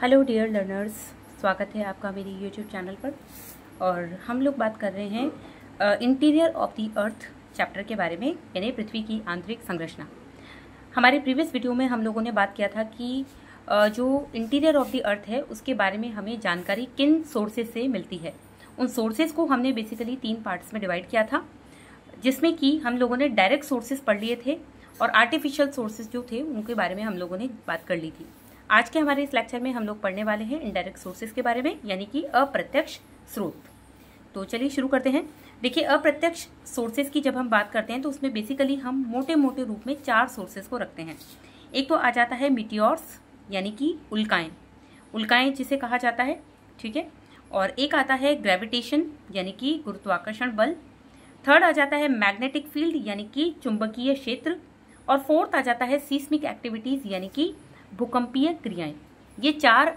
Hello dear learners, स्वागत है आपका मेरी यूट्यूब चैनल पर। और हम लोग बात कर रहे हैं interior of the earth chapter के बारे में, यानी पृथ्वी की आंतरिक संरचना। हमारे प्रीवियस वीडियो में हम लोगों ने बात किया था कि जो इंटीरियर ऑफ द अर्थ है उसके बारे में हमें जानकारी किन सोर्सेज से मिलती है। उन सोर्सेज को हमने बेसिकली 3 पार्ट्स में डिवाइड किया था, जिसमें कि हम लोगों ने डायरेक्ट सोर्सेज पढ़ लिए थे और आर्टिफिशियल सोर्सेज जो थे उनके बारे में हम लोगों ने बात कर ली थी। आज के हमारे इस लेक्चर में हम लोग पढ़ने वाले हैं इनडायरेक्ट सोर्सेज के बारे में, यानी कि अप्रत्यक्ष स्रोत। तो चलिए शुरू करते हैं। देखिए, अप्रत्यक्ष सोर्सेज की जब हम बात करते हैं तो उसमें बेसिकली हम मोटे मोटे रूप में 4 सोर्सेज को रखते हैं। एक तो आ जाता है मीटियोर्स, यानी कि उल्काएं जिसे कहा जाता है, ठीक है। और एक आता है ग्रेविटेशन, यानी कि गुरुत्वाकर्षण बल। थर्ड आ जाता है मैग्नेटिक फील्ड, यानी कि चुंबकीय क्षेत्र। और फोर्थ आ जाता है सीस्मिक एक्टिविटीज, यानी कि भूकंपीय क्रियाएं। ये 4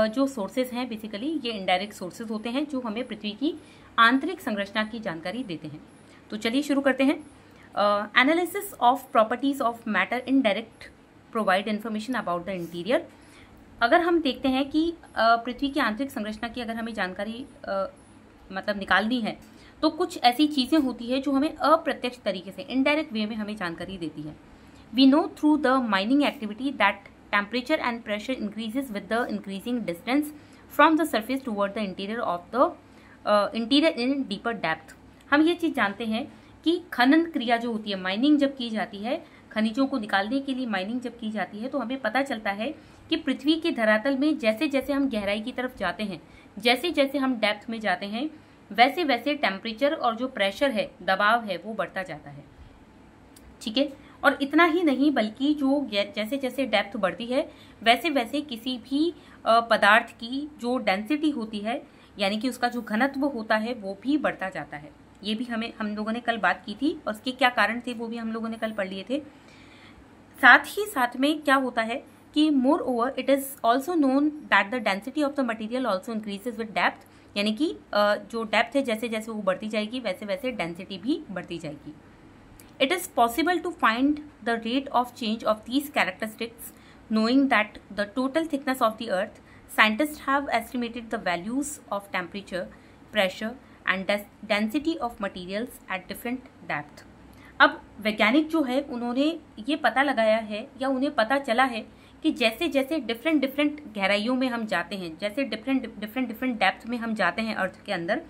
जो सोर्सेज हैं बेसिकली ये इनडायरेक्ट सोर्सेज होते हैं जो हमें पृथ्वी की आंतरिक संरचना की जानकारी देते हैं। तो चलिए शुरू करते हैं। Analysis of properties of matter indirect provide information about the interior. अगर हम देखते हैं कि पृथ्वी की आंतरिक संरचना की अगर हमें जानकारी मतलब निकालनी है तो कुछ ऐसी चीजें होती है जो हमें अप्रत्यक्ष तरीके से इनडायरेक्ट वे में हमें जानकारी देती है। We know through the mining activity that temperature and pressure increases with the increasing distance from the surface toward the interior of the interior in deeper depth। हम ये चीज जानते हैं कि खनन क्रिया जो होती है, माइनिंग जब की जाती है, खनिजों को निकालने के लिए माइनिंग जब की जाती है तो हमें पता चलता है कि पृथ्वी के धरातल में जैसे जैसे हम गहराई की तरफ जाते हैं, जैसे जैसे हम डेप्थ में जाते हैं, वैसे वैसे टेम्परेचर और जो प्रेशर है, दबाव है, वो बढ़ता जाता है, ठीक है। और इतना ही नहीं बल्कि जो जैसे जैसे डेप्थ बढ़ती है वैसे वैसे किसी भी पदार्थ की जो डेंसिटी होती है, यानी कि उसका जो घनत्व होता है वो भी बढ़ता जाता है। ये भी हम लोगों ने कल बात की थी और उसके क्या कारण थे वो भी हम लोगों ने कल पढ़ लिए थे। साथ ही साथ में क्या होता है कि more over it is also known that the density of the material also increases with depth, यानी कि जो डेप्थ है जैसे जैसे वो बढ़ती जाएगी वैसे वैसे डेंसिटी भी बढ़ती जाएगी। It is possible to find the rate of change of these characteristics knowing that the total thickness of the earth. Scientists have estimated the values of temperature, pressure and density of materials at different depth। अब वैज्ञानिक जो है उन्होंने ये पता लगाया है या उन्हें पता चला है कि जैसे जैसे डिफरेंट गहराइयों में हम जाते हैं, जैसे डिफरेंट डेप्थ में हम जाते हैं अर्थ के अंदर,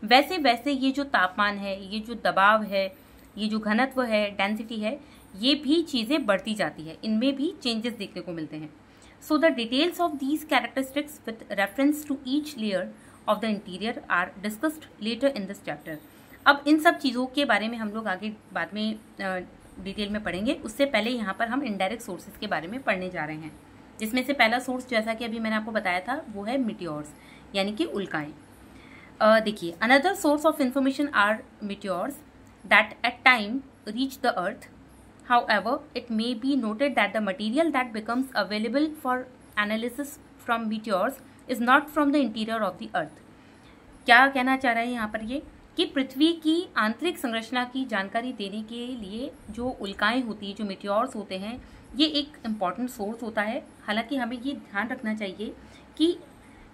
वैसे वैसे ये जो तापमान है, ये जो दबाव है, ये जो घनत्व है, डेंसिटी है, ये भी चीजें बढ़ती जाती है, इनमें भी चेंजेस देखने को मिलते हैं। So the details of these characteristics with reference to each layer of the interior are discussed later in this chapter. अब इन सब चीज़ों के बारे में हम लोग आगे बाद में डिटेल में पढ़ेंगे। उससे पहले यहाँ पर हम इनडायरेक्ट सोर्सेज के बारे में पढ़ने जा रहे हैं, जिसमें से पहला सोर्स जैसा कि अभी मैंने आपको बताया था वो है मीटियोर्स, यानी कि उल्काएं। देखिए, another source of information are meteors that at time reach the earth. However, it may be noted that the material that becomes available for analysis from meteors is not from the interior of the earth। क्या कहना चाह रहा है यहाँ पर ये कि पृथ्वी की आंतरिक संरचना की जानकारी देने के लिए जो उल्काएं होती है, जो मीटियोर्स होते हैं, ये एक इम्पॉर्टेंट सोर्स होता है। हालांकि हमें ये ध्यान रखना चाहिए कि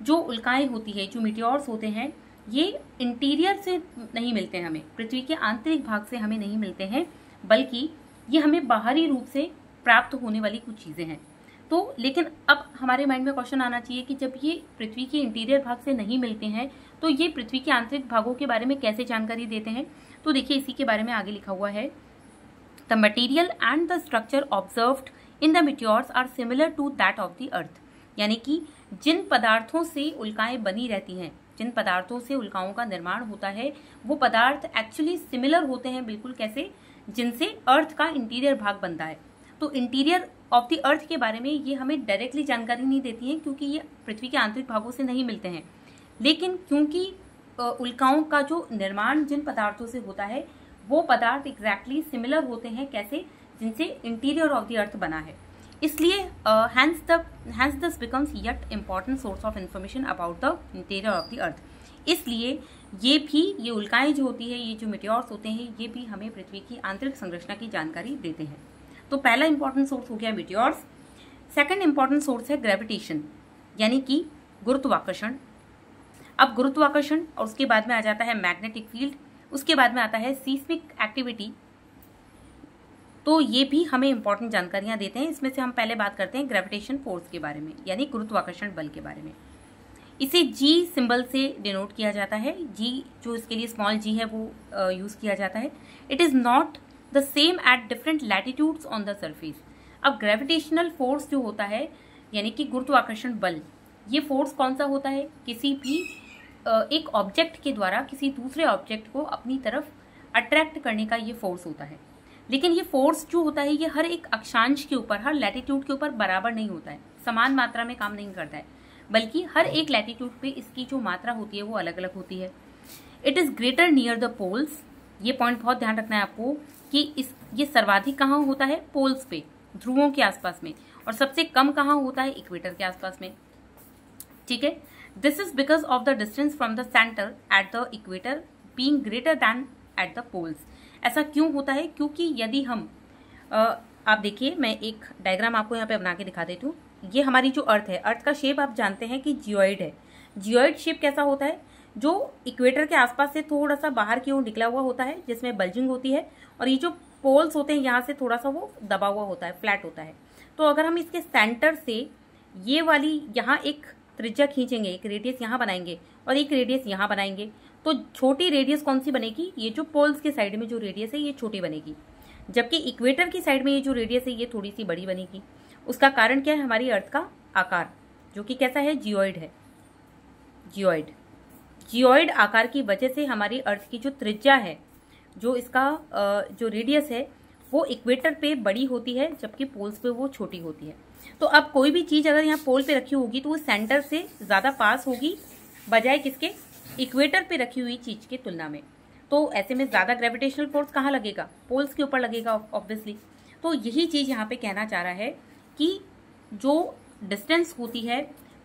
जो उल्काएं होती है, जो मीटियोर्स होते हैं, ये इंटीरियर से नहीं मिलते हैं, हमें पृथ्वी के आंतरिक भाग से हमें नहीं मिलते हैं, बल्कि ये हमें बाहरी रूप से प्राप्त होने वाली कुछ चीजें हैं। तो लेकिन अब हमारे माइंड में क्वेश्चन आना चाहिए कि जब ये पृथ्वी के इंटीरियर भाग से नहीं मिलते हैं तो ये पृथ्वी के आंतरिक भागों के बारे में कैसे जानकारी देते हैं। तो देखिए, इसी के बारे में आगे लिखा हुआ है, the material and the structure observed in the meteors are similar to that of the earth. यानी कि जिन पदार्थों से उल्काएं बनी रहती हैं, जिन पदार्थों से उल्काओं का निर्माण होता है, वो पदार्थ एक्चुअली सिमिलर होते हैं, बिल्कुल कैसे, जिनसे अर्थ का इंटीरियर भाग बनता है। तो इंटीरियर ऑफ द अर्थ के बारे में ये हमें डायरेक्टली जानकारी नहीं देती है क्योंकि ये पृथ्वी के आंतरिक भागों से नहीं मिलते हैं, लेकिन क्योंकि उल्काओं का जो निर्माण जिन पदार्थों से होता है वो पदार्थ एग्जैक्टली सिमिलर होते हैं, कैसे, जिनसे इंटीरियर ऑफ द अर्थ बना है। इसलिए hence this becomes yet important source of information about the interior of the earth। इसलिए ये उल्काएं जो होती है, ये जो मीटियोर्स होते हैं, ये भी हमें पृथ्वी की आंतरिक संरचना की जानकारी देते हैं। तो पहला इंपॉर्टेंट सोर्स हो गया मीटियोर्स। सेकंड इंपॉर्टेंट सोर्स है ग्रेविटेशन। यानी कि गुरुत्वाकर्षण। अब गुरुत्वाकर्षण और उसके बाद में आ जाता है मैग्नेटिक फील्ड, उसके बाद में आता है सीस्मिक एक्टिविटी। तो ये भी हमें इंपॉर्टेंट जानकारियां देते हैं। इसमें से हम पहले बात करते हैं ग्रेविटेशन फोर्स के बारे में, यानी गुरुत्वाकर्षण बल के बारे में। इसे जी सिंबल से डिनोट किया जाता है। जी जो इसके लिए स्मॉल जी है वो यूज किया जाता है। It is not the same at different latitudes on the surface. अब ग्रेविटेशनल फोर्स जो होता है यानी कि गुरुत्वाकर्षण बल, ये फोर्स कौन सा होता है? किसी भी एक ऑब्जेक्ट के द्वारा किसी दूसरे ऑब्जेक्ट को अपनी तरफ अट्रैक्ट करने का ये फोर्स होता है। लेकिन ये फोर्स जो होता है ये हर एक अक्षांश के ऊपर, हर लैटिट्यूड के ऊपर बराबर नहीं होता है, समान मात्रा में काम नहीं करता है, बल्कि हर एक लैटिट्यूड पे इसकी जो मात्रा होती है वो अलग अलग होती है। It is greater near the poles. ये पॉइंट बहुत ध्यान रखना है आपको कि ये सर्वाधिक कहाँ होता है? पोल्स पे, ध्रुवों के आसपास में, और सबसे कम कहाँ होता है? इक्वेटर के आसपास में। ठीक है, this is because of the distance from the centre at the equator being greater than at the poles. ऐसा क्यों होता है? क्योंकि यदि हम आप देखिए, मैं एक डायग्राम आपको यहाँ पे बना के दिखा देती हूँ। ये हमारी जो अर्थ है, अर्थ का शेप आप जानते हैं कि जियोइड है। जियोइड शेप कैसा होता है? जो इक्वेटर के आसपास से थोड़ा सा बाहर की ओर निकला हुआ होता है, जिसमें बल्जिंग होती है, और ये जो पोल्स होते हैं यहाँ से थोड़ा सा वो दबा हुआ होता है, फ्लैट होता है। तो अगर हम इसके सेंटर से ये वाली यहाँ एक त्रिज्या खींचेंगे, एक रेडियस यहाँ बनाएंगे और एक रेडियस यहाँ बनाएंगे, तो छोटी रेडियस कौन सी बनेगी? ये जो पोल्स के साइड में जो रेडियस है ये छोटी बनेगी, जबकि इक्वेटर की साइड में ये जो रेडियस है ये थोड़ी सी बड़ी बनेगी। उसका कारण क्या है? हमारी अर्थ का आकार, जो कि कैसा है? जियोइड है। जियोइड आकार की वजह से हमारी अर्थ की जो त्रिज्या है, जो इसका जो रेडियस है, वो इक्वेटर पे बड़ी होती है, जबकि पोल्स पे वो छोटी होती है। तो अब कोई भी चीज अगर यहाँ पोल पे रखी होगी तो वो सेंटर से ज्यादा पास होगी बजाय किसके? इक्वेटर पे रखी हुई चीज की तुलना में। तो ऐसे में ज्यादा ग्रेविटेशनल फोर्स कहाँ लगेगा? पोल्स के ऊपर लगेगा ऑब्वियसली। तो यही चीज यहाँ पे कहना चाह रहा है कि जो डिस्टेंस होती है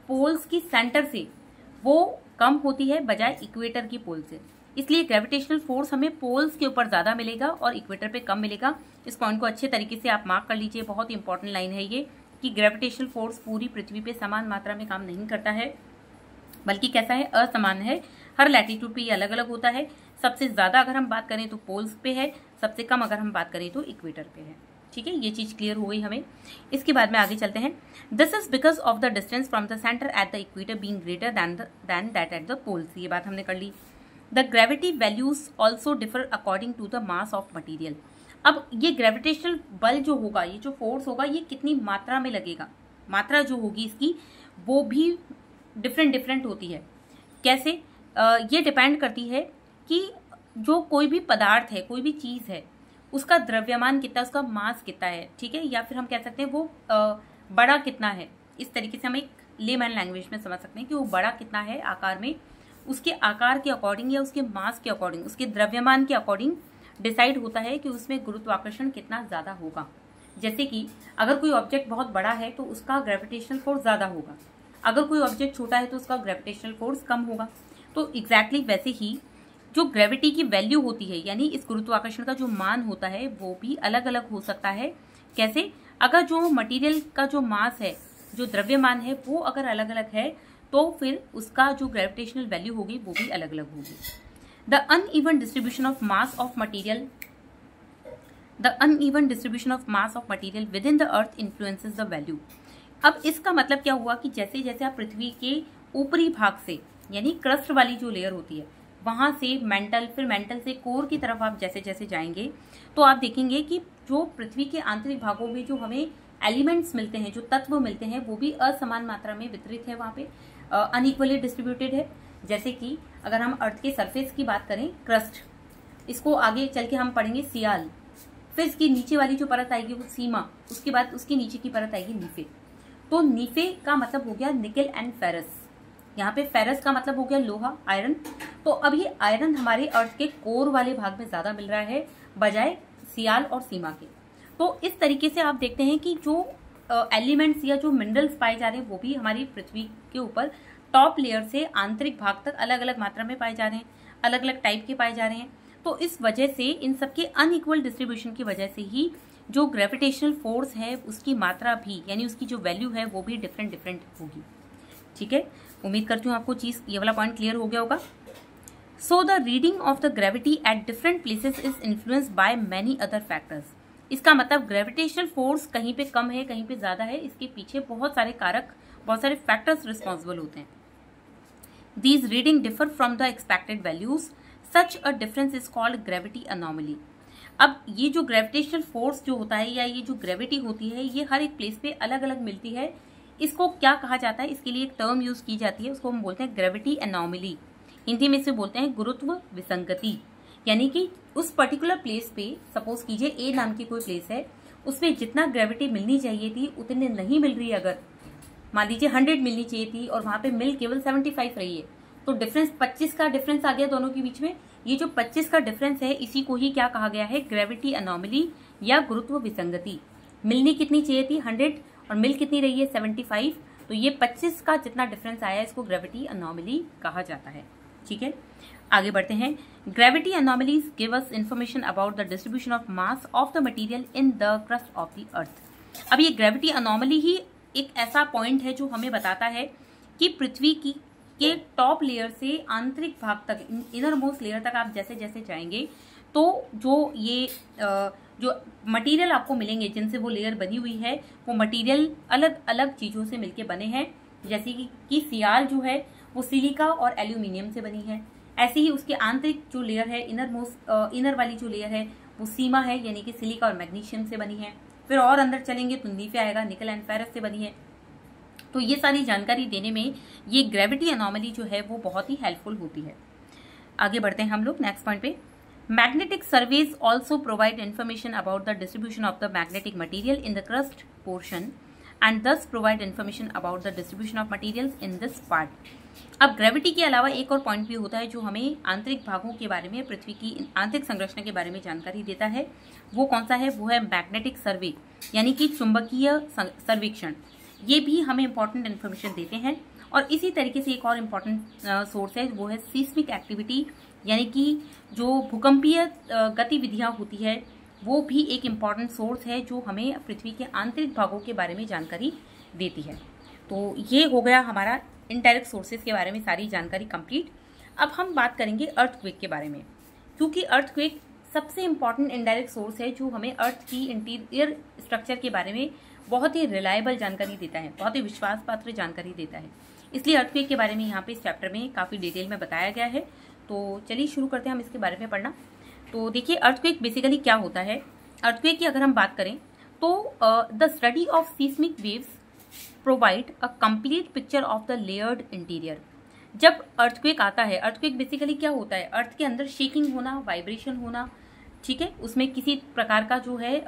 पोल्स की सेंटर से वो कम होती है बजाय इक्वेटर की पोल से। इसलिए ग्रेविटेशनल फोर्स हमें पोल्स के ऊपर ज्यादा मिलेगा और इक्वेटर पे कम मिलेगा। इस पॉइंट को अच्छे तरीके से आप मार्क कर लीजिए, बहुत इंपॉर्टेंट लाइन है ये, कि ग्रेविटेशनल फोर्स पूरी पृथ्वी पे समान मात्रा में काम नहीं करता है, बल्कि कैसा है? असमान है। हर लैटिट्यूड पे ये अलग अलग होता है। सबसे ज्यादा अगर हम बात करें तो पोल्स पे है, सबसे कम अगर हम बात करें तो इक्वेटर पे है। ठीक है, ये चीज क्लियर हो गई हमें। इसके बाद में आगे चलते हैं। This is because of the distance from the centre at the equator being greater than that at the poles. ये बात हमने कर ली। The gravity values also differ according to the mass of material. अब ये ग्रेविटेशनल बल जो होगा, ये जो फोर्स होगा, ये कितनी मात्रा में लगेगा, मात्रा जो होगी इसकी वो भी डिफरेंट होती है। कैसे? ये डिपेंड करती है कि जो कोई भी पदार्थ है, कोई भी चीज है, उसका द्रव्यमान कितना, उसका मास कितना है। ठीक है, या फिर हम कह सकते हैं वो बड़ा कितना है। इस तरीके से हम एक लेमैन लैंग्वेज में समझ सकते हैं कि वो बड़ा कितना है आकार में। उसके आकार के अकॉर्डिंग या उसके मास के अकॉर्डिंग, उसके द्रव्यमान के अकॉर्डिंग डिसाइड होता है कि उसमें गुरुत्वाकर्षण कितना ज्यादा होगा। जैसे कि अगर कोई ऑब्जेक्ट बहुत बड़ा है तो उसका ग्रेविटेशनल फोर्स ज्यादा होगा, अगर कोई ऑब्जेक्ट छोटा है तो उसका ग्रेविटेशनल फोर्स कम होगा। तो एग्जैक्टली वैसे ही जो ग्रेविटी की वैल्यू होती है, यानी इस गुरुत्वाकर्षण का जो मान होता है, वो भी अलग अलग हो सकता है। कैसे? अगर जो मटेरियल का जो मास है, जो द्रव्यमान है, वो अगर अलग अलग है तो फिर उसका जो ग्रेविटेशनल वैल्यू होगी वो भी अलग अलग होगी। The uneven distribution of mass of material with in the earth influences the value. अब इसका मतलब क्या हुआ कि जैसे जैसे आप पृथ्वी के ऊपरी भाग से, यानी क्रस्ट वाली जो लेयर होती है, वहां से मेंटल, फिर मेंटल से कोर की तरफ आप जैसे जैसे जाएंगे तो आप देखेंगे कि जो पृथ्वी के आंतरिक भागों में जो हमें एलिमेंट्स मिलते हैं, जो तत्व मिलते हैं, वो भी असमान मात्रा में वितरित है, वहां पे अनइक्वली डिस्ट्रीब्यूटेड है। जैसे कि अगर हम अर्थ के सरफेस की बात करें, क्रस्ट, इसको आगे चल के हम पढ़ेंगे सियाल, फिर इसकी नीचे वाली जो परत आएगी वो सीमा, उसके बाद उसकी नीचे की परत आएगी नीफे। तो नीफे का मतलब हो गया निकेल एंड फेरस, यहाँ पे फेरस का मतलब हो गया लोहा, आयरन। तो अब ये आयरन हमारे अर्थ के कोर वाले भाग में ज्यादा मिल रहा है बजाय सियाल और सीमा के। तो इस तरीके से आप देखते हैं कि जो एलिमेंट्स या जो मिनरल्स पाए जा रहे हैं वो भी हमारी पृथ्वी के ऊपर टॉप लेयर से आंतरिक भाग तक अलग अलग मात्रा में पाए जा रहे हैं, अलग अलग टाइप के पाए जा रहे हैं। तो इस वजह से, इन सबके अनइक्वल डिस्ट्रीब्यूशन की वजह से ही जो ग्रेविटेशनल फोर्स है उसकी मात्रा भी, यानी उसकी जो वैल्यू है वो भी डिफरेंट होगी। ठीक है, उम्मीद करती हूँ आपको चीज ये वाला पॉइंट क्लियर हो गया होगा। So the reading of the gravity at different places is influenced by many other factors. इसका मतलब ग्रेविटेशनल फोर्स कहीं पे कम है, कहीं पे ज्यादा है, इसके पीछे बहुत सारे कारक, बहुत सारे फैक्टर्स रिस्पॉन्सिबल होते हैं। These reading differ from the expected values, such a difference is called gravity anomaly. अब ये जो ग्रेविटेशनल फोर्स जो होता है या ये जो ग्रेविटी होती है, ये हर एक प्लेस पे अलग अलग मिलती है। इसको क्या कहा जाता है, इसके लिए एक टर्म यूज की जाती है, उसको हम बोलते हैं ग्रेविटी एनोमली। हिंदी में इसे बोलते हैं गुरुत्व विसंगति। यानी कि उस पर्टिकुलर प्लेस पे, सपोज कीजिए ए नाम की कोई प्लेस है, उसमें जितना ग्रेविटी मिलनी चाहिए थी उतने नहीं मिल रही। अगर मान लीजिए 100 मिलनी चाहिए थी और वहां पे मिल केवल 75 रही है, तो डिफरेंस 25 का डिफरेंस आ गया दोनों के बीच में। ये जो 25 का डिफरेंस है, इसी को ही क्या कहा गया है, ग्रेविटी अनोमली या गुरुत्व विसंगति। मिलनी कितनी चाहिए थी 100 और मिल कितनी रही है 75, तो ये 25 का जितना डिफरेंस आया, इसको ग्रेविटी अनोमली कहा जाता है। ठीक है, आगे बढ़ते हैं। Gravity anomalies give us information about the distribution of mass of the material in the crust of the अर्थ। अब ये ग्रेविटी अनोमली ही एक ऐसा पॉइंट है जो हमें बताता है कि पृथ्वी की के टॉप लेयर से आंतरिक भाग तक, इनर मोस्ट लेयर तक आप जैसे जैसे जाएंगे, तो जो ये जो मटेरियल आपको मिलेंगे जिनसे वो लेयर बनी हुई है, वो मटेरियल अलग अलग चीजों से मिलके बने हैं। जैसे कि सियाल जो है वो सिलिका और एल्यूमिनियम से बनी है। ऐसे ही उसके आंतरिक जो लेयर है, इनर वाली जो लेयर है, वो सीमा है, यानी कि सिलिका और मैग्नीशियम से बनी है। फिर और अंदर चलेंगे तो नीचे आएगा, निकल एंड फेरस से बनी है। तो ये सारी जानकारी देने में ये ग्रेविटी अनोमली जो है वो बहुत ही हेल्पफुल होती है। आगे बढ़ते हैं हम लोग नेक्स्ट पॉइंट पे। Magnetic surveys also provide information about the distribution of the magnetic material in the crust portion and thus provide information about the distribution of materials in this part. अब gravity के अलावा एक और point भी होता है जो हमें आंतरिक भागों के बारे में, पृथ्वी की आंतरिक संरचना के बारे में जानकारी देता है। वो कौन सा है, वो है मैग्नेटिक सर्वे, यानी कि चुंबकीय सर्वेक्षण। ये भी हमें इंपॉर्टेंट इन्फॉर्मेशन देते हैं। और इसी तरीके से एक और इम्पॉर्टेंट सोर्स है, वो है सीस्मिक एक्टिविटी, यानी कि जो भूकंपीय गतिविधियां होती है, वो भी एक इम्पॉर्टेंट सोर्स है जो हमें पृथ्वी के आंतरिक भागों के बारे में जानकारी देती है। तो ये हो गया हमारा इनडायरेक्ट सोर्सेज के बारे में सारी जानकारी कंप्लीट। अब हम बात करेंगे अर्थक्वेक के बारे में, क्योंकि अर्थक्वेक सबसे इम्पॉर्टेंट इनडायरेक्ट सोर्स है जो हमें अर्थ की इंटीरियर स्ट्रक्चर के बारे में बहुत ही रिलायबल जानकारी देता है, बहुत ही विश्वास पात्र जानकारी देता है। इसलिए अर्थक्वेक के बारे में यहाँ पे इस चैप्टर में काफ़ी डिटेल में बताया गया है। तो चलिए शुरू करते हैं हम इसके बारे में पढ़ना। तो देखिए, अर्थक्वेक बेसिकली क्या होता है। अर्थक्वेक की अगर हम बात करें तो the study of seismic waves provide a complete picture of the layered interior. जब अर्थक्वेक आता है, अर्थक्वेक बेसिकली क्या होता है, अर्थ के अंदर शेकिंग होना, वाइब्रेशन होना, ठीक है, उसमें किसी प्रकार का जो है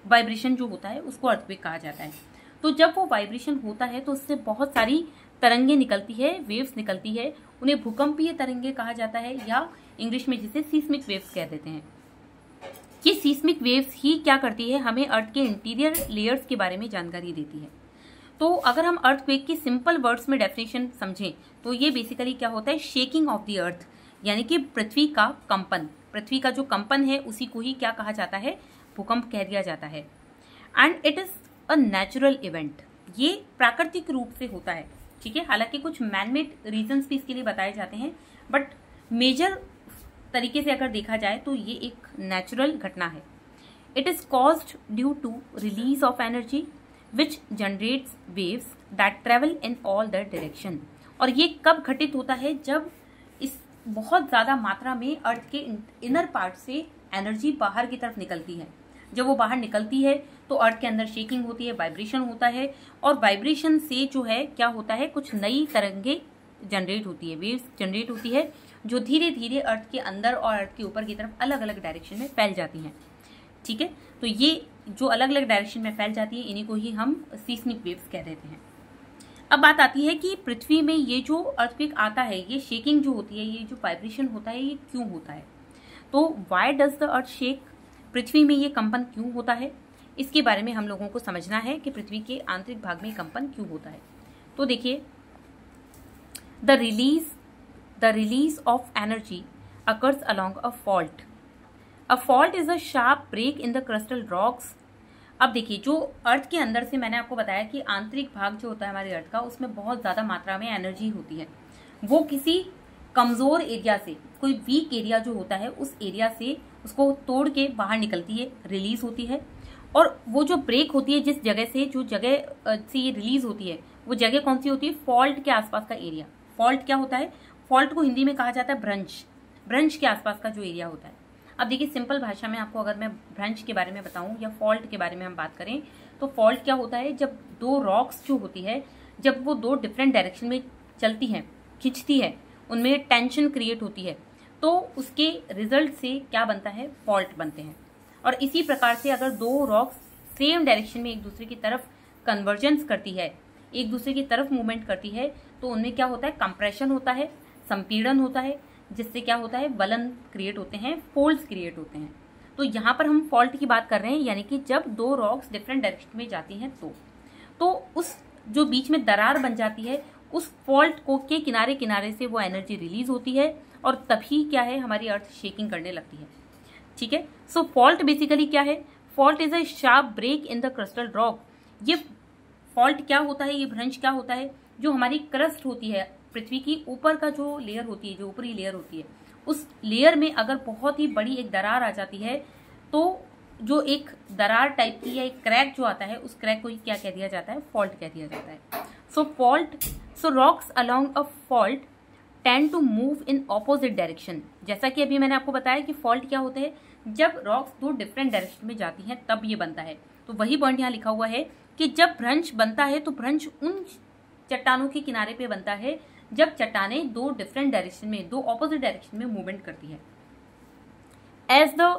वाइब्रेशन जो होता है उसको अर्थक्वेक कहा जाता है। तो जब वो वाइब्रेशन होता है तो उससे बहुत सारी तरंगे निकलती है, वेव्स निकलती है, उन्हें भूकंपीय तरंगे कहा जाता है, या इंग्लिश में जिसे सीस्मिक वेव्स कह देते हैं। ये सीस्मिक वेव्स ही क्या करती है, हमें अर्थ के इंटीरियर लेयर्स के बारे में जानकारी देती है। तो अगर हम अर्थक्वेक की सिंपल वर्ड्स में डेफिनेशन समझें तो ये बेसिकली क्या होता है, शेकिंग ऑफ द अर्थ, यानी कि पृथ्वी का कंपन। पृथ्वी का जो कंपन है उसी को ही क्या कहा जाता है, भूकंप कह दिया जाता है। And it is a natural event, ये प्राकृतिक रूप से होता है, ठीक है। हालांकि कुछ मैनमेड रीजंस भी इसके लिए बताए जाते हैं, बट मेजर तरीके से अगर देखा जाए तो ये एक नेचुरल घटना है। It is caused due to release of energy which generates waves that travel in all the direction. और ये कब घटित होता है, जब इस बहुत ज्यादा मात्रा में अर्थ के इनर पार्ट से एनर्जी बाहर की तरफ निकलती है। जब वो बाहर निकलती है तो अर्थ के अंदर शेकिंग होती है, वाइब्रेशन होता है, और वाइब्रेशन से जो है क्या होता है, कुछ नई तरंगे जनरेट होती है, वेव्स जनरेट होती है, जो धीरे धीरे अर्थ के अंदर और अर्थ के ऊपर की तरफ अलग अलग डायरेक्शन में फैल जाती हैं, ठीक है। तो ये जो अलग अलग डायरेक्शन में फैल जाती है, इन्हीं को ही हम सीस्मिक वेव्स कह देते हैं। अब बात आती है कि पृथ्वी में ये जो अर्थक्वेक आता है, ये शेकिंग जो होती है, ये जो वाइब्रेशन होता है, ये क्यों होता है। तो why does the earth shake, पृथ्वी में ये कंपन क्यों होता है, इसके बारे में हम लोगों को समझना है कि पृथ्वी के आंतरिक भाग में कंपन क्यों होता है। तो देखिए, the release of energy occurs along a fault. A fault is a sharp break in the crustal rocks अब देखिए, जो अर्थ के अंदर से मैंने आपको बताया कि आंतरिक भाग जो होता है हमारे अर्थ का, उसमें बहुत ज़्यादा मात्रा में एनर्जी होती है। वो किसी कमज़ोर एरिया से, कोई वीक एरिया जो होता है उस एरिया से उसको तोड़ के बाहर निकलती है, रिलीज होती है। और वो जो ब्रेक होती है, जिस जगह से, जो जगह से ये रिलीज होती है, वो जगह कौन सी होती है? फॉल्ट के आसपास का एरिया। फॉल्ट क्या होता है? फॉल्ट को हिंदी में कहा जाता है भ्रंश। भ्रंश के आसपास का जो एरिया होता है। अब देखिए, सिंपल भाषा में आपको अगर मैं भ्रंश के बारे में बताऊं या फॉल्ट के बारे में हम बात करें, तो फॉल्ट क्या होता है? जब दो रॉक्स जो होती है, जब वो दो डिफरेंट डायरेक्शन में चलती हैं, खिंचती है, उनमें टेंशन क्रिएट होती है, तो उसके रिजल्ट से क्या बनता है? फॉल्ट बनते हैं। और इसी प्रकार से अगर दो रॉक्स सेम डायरेक्शन में एक दूसरे की तरफ कन्वर्जेंस करती है, एक दूसरे की तरफ मूवमेंट करती है, तो उनमें क्या होता है? कंप्रेशन होता है, संपीड़न होता है, जिससे क्या होता है? वलन क्रिएट होते हैं, फोल्ड्स क्रिएट होते हैं। तो यहाँ पर हम फॉल्ट की बात कर रहे हैं, यानी कि जब दो रॉक्स डिफरेंट डायरेक्शन में जाती हैं तो उस जो बीच में दरार बन जाती है, उस फॉल्ट को के किनारे किनारे से वो एनर्जी रिलीज होती है और तभी क्या है? हमारी अर्थ शेकिंग करने लगती है। ठीक है। सो फॉल्ट बेसिकली क्या है? Fault is a sharp break in the crystal rock. ये फॉल्ट क्या होता है? ये भ्रंश क्या होता है? जो हमारी क्रस्ट होती है, पृथ्वी की ऊपर का जो लेयर होती है, जो ऊपरी लेयर होती है, उस लेयर में अगर बहुत ही बड़ी एक दरार आ जाती है, तो जो एक दरार टाइप की या एक क्रैक जो आता है, उस क्रैक को क्या कह दिया जाता है? फॉल्ट कह दिया जाता है। So rocks along a fault tend to move in opposite direction. जैसा कि अभी मैंने आपको बताया कि फॉल्ट क्या होते हैं? जब रॉक्स दो डिफरेंट डायरेक्शन में जाती हैं तब ये बनता है। तो वही पॉइंट यहाँ लिखा हुआ है कि जब भ्रंश बनता है तो भ्रंश उन चट्टानों के किनारे पे बनता है जब चट्टानें दो डिफरेंट डायरेक्शन में, दो ऑपोजिट डायरेक्शन में मूवमेंट करती है। As the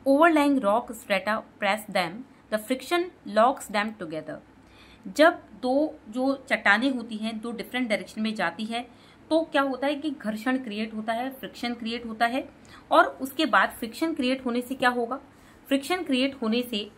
overlying rock strata press them, the friction locks them together. जब दो जो चट्टानें होती हैं दो डिफरेंट डायरेक्शन में जाती है, तो क्या होता है कि घर्षण क्रिएट होता है, फ्रिक्शन क्रिएट होता है। और उसके बाद फ्रिक्शन क्रिएट होने से क्या होगा? फ्रिक्शन क्रिएट होने से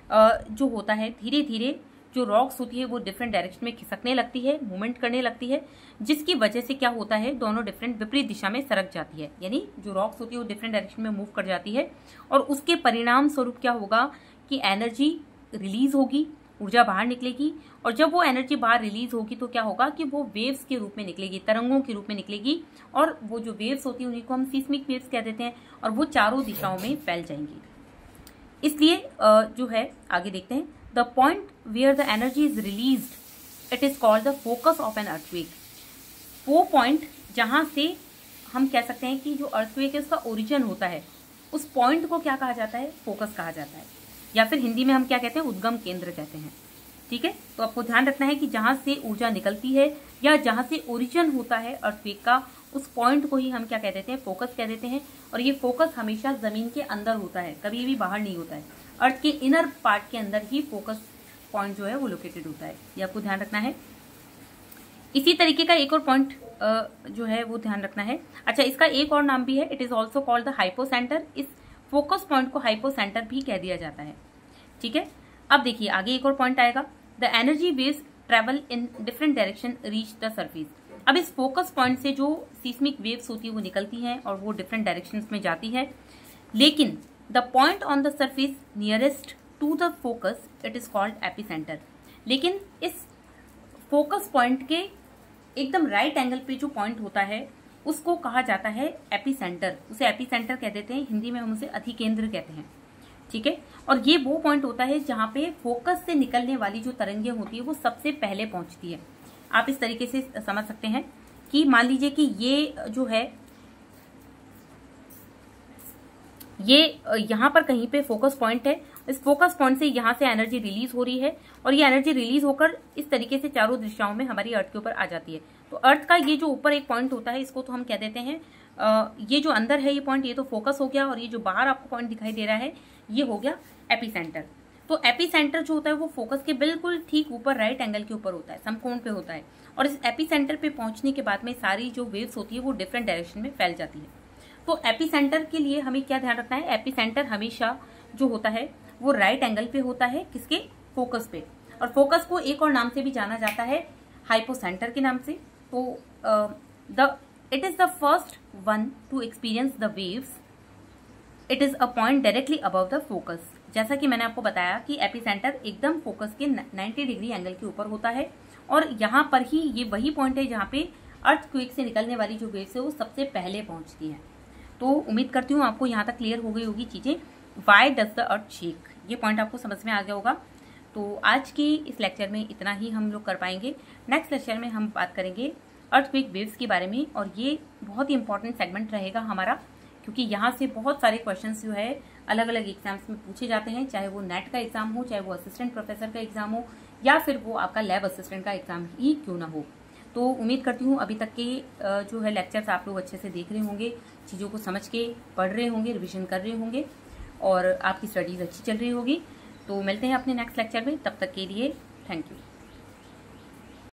जो होता है, धीरे धीरे जो रॉक्स होती है वो डिफरेंट डायरेक्शन में खिसकने लगती है, मूवमेंट करने लगती है, जिसकी वजह से क्या होता है? दोनों डिफरेंट विपरीत दिशा में सरक जाती है। यानी जो रॉक्स होती है वो डिफरेंट डायरेक्शन में मूव कर जाती है और उसके परिणाम स्वरूप क्या होगा कि एनर्जी रिलीज होगी, ऊर्जा बाहर निकलेगी। और जब वो एनर्जी बाहर रिलीज होगी तो क्या होगा कि वो वेव्स के रूप में निकलेगी, तरंगों के रूप में निकलेगी। और वो जो वेव्स होती है उन्हीं को हम सीस्मिक वेव्स कह देते हैं, और वो चारों दिशाओं में फैल जाएंगी। इसलिए जो है, आगे देखते हैं, the point where the energy is released it is called the focus of an earthquake. वो पॉइंट जहां से हम कह सकते हैं कि जो अर्थक्वेक है उसका ओरिजिन होता है, उस पॉइंट को क्या कहा जाता है? फोकस कहा जाता है, या फिर हिंदी में हम क्या कहते हैं? उद्गम केंद्र कहते हैं। ठीक है। तो आपको ध्यान रखना है कि जहां से ऊर्जा निकलती है या जहां से ओरिजिन होता है अर्थक्वेक का, उस पॉइंट को ही हम क्या कह देते हैं? फोकस कह देते हैं। और ये फोकस हमेशा जमीन के अंदर होता है, कभी भी बाहर नहीं होता है। अर्थ के इनर पार्ट के अंदर ही फोकस पॉइंट जो है वो लोकेटेड होता है, ये आपको ध्यान रखना है। इसी तरीके का एक और पॉइंट जो है वो ध्यान रखना है। अच्छा, इसका एक और नाम भी है, it is also called the hypocentre. इस फोकस पॉइंट को हाइपोसेंटर भी कह दिया जाता है। ठीक है। अब देखिए, आगे एक और पॉइंट आएगा, the energy waves travel in different direction reach the surface. अब इस फोकस पॉइंट से जो सीस्मिक वेव्स होती है वो निकलती हैं और वो डिफरेंट डायरेक्शंस में जाती है, लेकिन the point on the surface nearest to the focus it is called epicentre. लेकिन इस फोकस पॉइंट के एकदम राइट एंगल पे जो पॉइंट होता है उसको कहा जाता है एपिसेंटर। उसे एपिसेंटर कह देते हैं, हिंदी में हम उसे अधिकेंद्र कहते हैं। ठीक है। और ये वो पॉइंट होता है जहां पे फोकस से निकलने वाली जो तरंगें होती है वो सबसे पहले पहुंचती है। आप इस तरीके से समझ सकते हैं कि मान लीजिए कि ये जो है, ये यहाँ पर कहीं पे फोकस पॉइंट है। इस फोकस पॉइंट से यहाँ से एनर्जी रिलीज हो रही है और ये एनर्जी रिलीज होकर इस तरीके से चारों दिशाओं में हमारी अर्थ के ऊपर आ जाती है। तो अर्थ का ये जो ऊपर एक पॉइंट होता है, इसको तो हम कह देते हैं, ये जो अंदर है ये पॉइंट, ये तो फोकस हो गया, और ये जो बाहर आपको पॉइंट दिखाई दे रहा है ये हो गया एपिसेंटर। तो एपिसेंटर जो होता है वो फोकस के बिल्कुल ठीक ऊपर राइट एंगल के ऊपर होता है, समकोण पे होता है। और इस एपिसेंटर पे पहुंचने के बाद में सारी जो वेव्स होती है वो डिफरेंट डायरेक्शन में फैल जाती है। तो एपिसेंटर के लिए हमें क्या ध्यान रखना है? एपिसेंटर हमेशा जो होता है वो राइट एंगल पे होता है, किसके? फोकस पे। और फोकस को एक और नाम से भी जाना जाता है, हाइपोसेंटर के नाम से। तो it is the first one two experience the waves, it is a point directly above the focus. जैसा कि मैंने आपको बताया कि एपिसेंटर एकदम फोकस के 90 डिग्री एंगल के ऊपर होता है और यहाँ पर ही ये वही पॉइंट है जहाँ पे अर्थक्वेक से निकलने वाली जो वेव्स है वो सबसे पहले पहुंचती हैं। तो उम्मीद करती हूँ आपको यहाँ तक क्लियर हो गई होगी चीज़ें। Why does the earth shake, ये पॉइंट आपको समझ में आ गया होगा। तो आज की इस लेक्चर में इतना ही हम लोग कर पाएंगे। नेक्स्ट लेक्चर में हम बात करेंगे अर्थक्वेक वेव्स के बारे में, और ये बहुत ही इंपॉर्टेंट सेगमेंट रहेगा हमारा, क्योंकि यहाँ से बहुत सारे क्वेश्चंस जो है अलग अलग एग्जाम्स में पूछे जाते हैं, चाहे वो नेट का एग्जाम हो, चाहे वो असिस्टेंट प्रोफेसर का एग्जाम हो, या फिर वो आपका लैब असिस्टेंट का एग्जाम ही क्यों ना हो। तो उम्मीद करती हूँ अभी तक के जो है लेक्चर्स आप लोग अच्छे से देख रहे होंगे, चीज़ों को समझ के पढ़ रहे होंगे, रिविजन कर रहे होंगे और आपकी स्टडीज़ अच्छी चल रही होगी। तो मिलते हैं अपने नेक्स्ट लेक्चर में, तब तक के लिए थैंक यू।